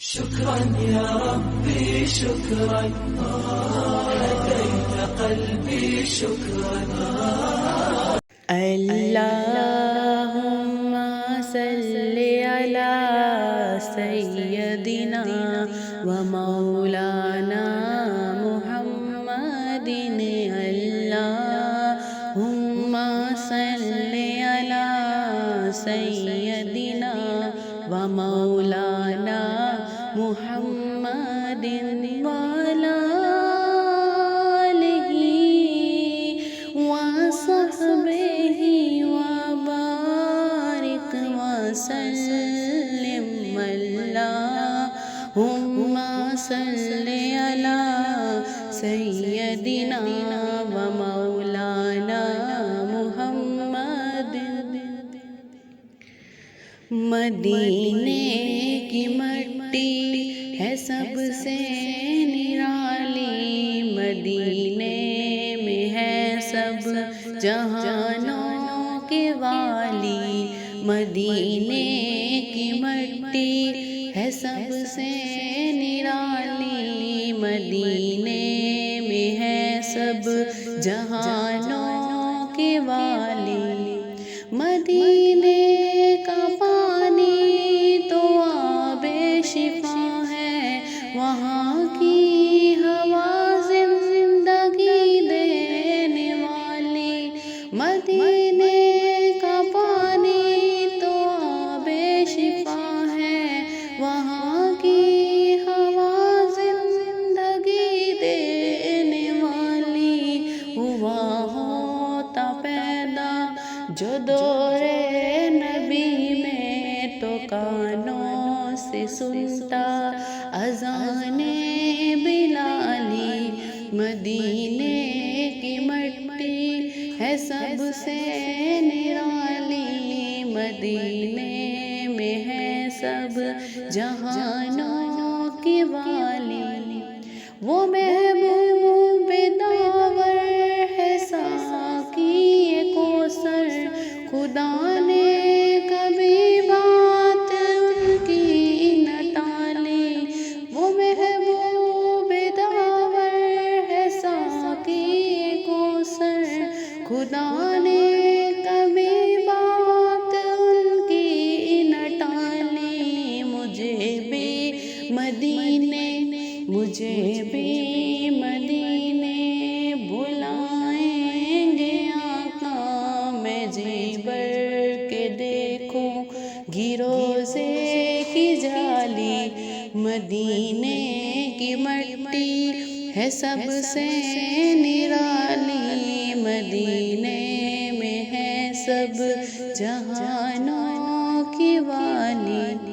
شكرا يا ربي شكرا هديت قلبي شكرا اللهم صل على سيدنا ومولانا محمد اللهم صل على سيدنا ومولانا محمد وعلى آله وصحبه وبارك وسلم اللهم صل على سيدنا ومولانا محمد مدینے کی مٹی ہے سب سے نرالی مدینے میں ہے سب جہانوں کے والی مدینے کی مٹی ہے سب سے نرالی مدینے میں ہے سب جہانوں کے والی مدینے کا پانی تو آب شفا ہے وہاں کی ہوا زندگی دینے والی مدینے کا پانی تو آب شفا ہے وہاں کی ہوا زندگی دینے والی ہوا ہوتا پیدا جو دور نبی میں تو کانوں سے سنتا اذان بلالی مدینے کی مٹی ہے سب سے نرالی مدینے میں ہے سب جہانوں کی والی وہ محبوب داور ہے ساقی کوثر خدا نے کبھی بات ان کی نہ ٹالی وہ محبوب داور ہے ساقی کوثر خدا نے کبھی بات ان کی نہ ٹالی مجھے بھی مدینے بلائیں گے آقا میں جی بھر کے دیکھوں گی روزے کی جالی مدینے کی مٹی ہے سب سے نرالی مدینے میں ہے سب جہانوں کی والی